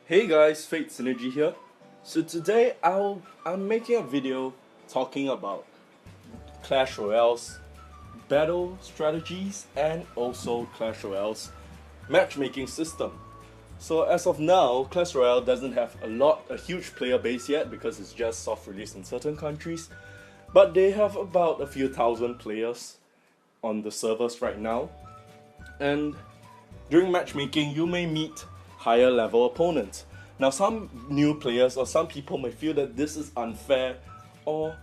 Hey guys, Fate Synergy here. So today I'm making a video talking about Clash Royale's battle strategies and also Clash Royale's matchmaking system. So as of now, Clash Royale doesn't have a huge player base yet because it's just soft released in certain countries, but they have about a few thousand players on the servers right now. And during matchmaking, you may meet higher level opponents. Now, some new players or some people may feel that this is unfair, or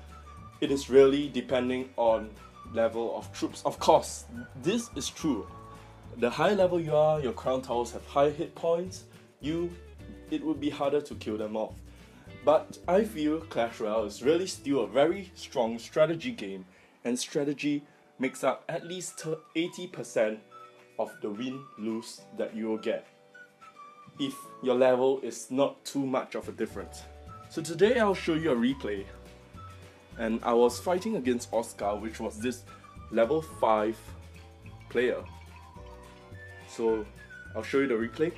it is really depending on level of troops. Of course, this is true. The higher level you are, your crown towers have higher hit points, it would be harder to kill them off. But I feel Clash Royale is really still a very strong strategy game, and strategy makes up at least 80% of the win-lose that you will get if your level is not too much of a difference. So today I'll show you a replay, and I was fighting against Oscar, which was this level 5 player. So I'll show you the replay.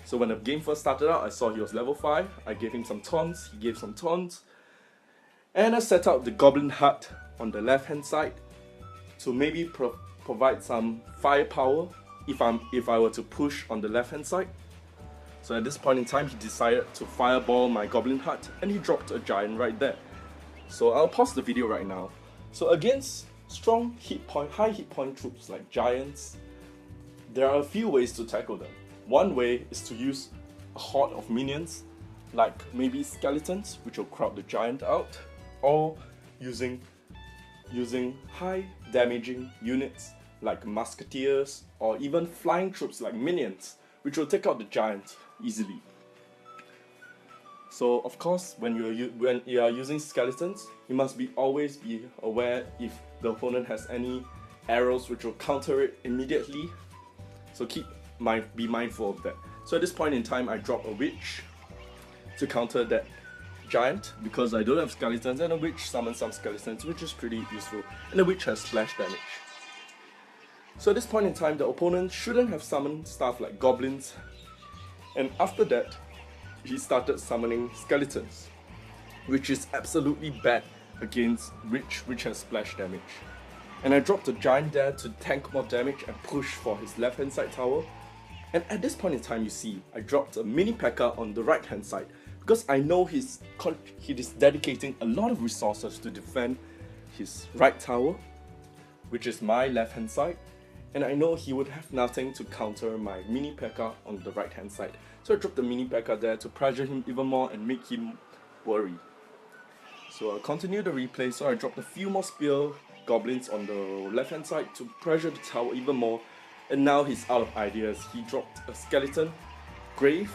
So when the game first started out, I saw he was level 5, I gave him some taunts, he gave some taunts, and I set out the Goblin Hut on the left hand side to maybe provide some firepower if I were to push on the left hand side. So at this point in time, he decided to fireball my Goblin Hut and he dropped a giant right there. So I'll pause the video right now. So against strong high hit point troops like giants, there are a few ways to tackle them. One way is to use a horde of minions, like maybe skeletons, which will crowd the giant out, or using high damaging units like musketeers, or even flying troops like minions, which will take out the giant easily. So of course, when you are using skeletons, you must always be aware if the opponent has any arrows which will counter it immediately. So be mindful of that. So at this point in time, I drop a witch to counter that giant because I don't have skeletons, and a witch summons some skeletons, which is pretty useful. And the witch has splash damage. So at this point in time, the opponent shouldn't have summoned stuff like goblins, and after that, he started summoning skeletons, which is absolutely bad against witch, which has splash damage. And I dropped a giant there to tank more damage and push for his left hand side tower. And at this point in time, you see, I dropped a mini P.E.K.K.A on the right hand side because I know he is dedicating a lot of resources to defend his right tower, which is my left hand side. And I know he would have nothing to counter my mini P.E.K.K.A on the right hand side. So I dropped the mini P.E.K.K.A there to pressure him even more and make him worry. So I'll continue the replay. So I dropped a few more spear goblins on the left hand side to pressure the tower even more. And now he's out of ideas. He dropped a skeleton grave,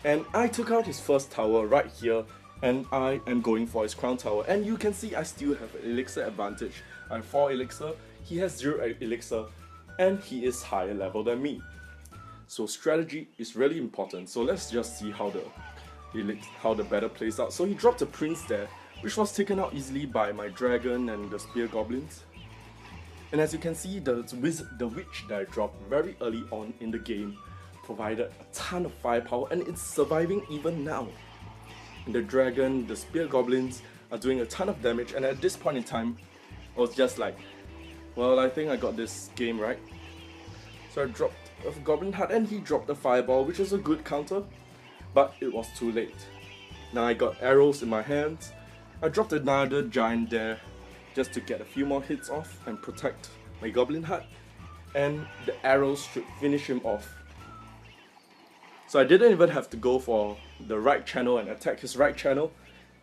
and I took out his first tower right here, and I am going for his crown tower. And you can see I still have an elixir advantage. I have 4 elixir, he has 0 elixir, and he is higher level than me. So strategy is really important. So let's just see how the battle plays out. So he dropped a prince there, which was taken out easily by my dragon and the spear goblins. And as you can see, the witch that I dropped very early on in the game provided a ton of firepower, and it's surviving even now. And the dragon, the spear goblins are doing a ton of damage, and at this point in time, I was just like, well, I think I got this game right. So I dropped a Goblin Hut and he dropped a fireball, which was a good counter, but it was too late. Now I got arrows in my hands. I dropped another giant there just to get a few more hits off and protect my Goblin Hut, and the arrows should finish him off. So I didn't even have to go for the right channel and attack his right channel,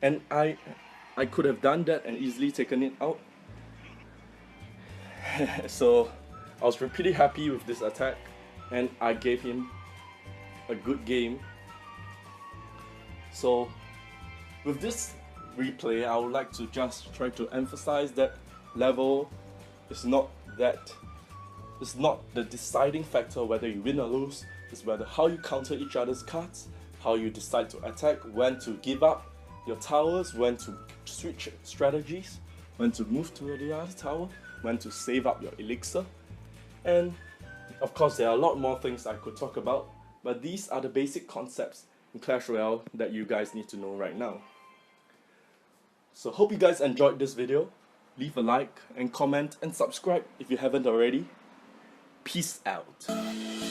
and I could have done that and easily taken it out. So I was pretty happy with this attack, and I gave him a good game. So with this replay, I would like to just try to emphasize that level is not the deciding factor whether you win or lose. It's whether how you counter each other's cards, how you decide to attack, when to give up your towers, when to switch strategies, when to move to the other tower, when to save up your elixir. And of course there are a lot more things I could talk about, but these are the basic concepts in Clash Royale that you guys need to know right now. So hope you guys enjoyed this video. Leave a like and comment and subscribe if you haven't already. Peace out.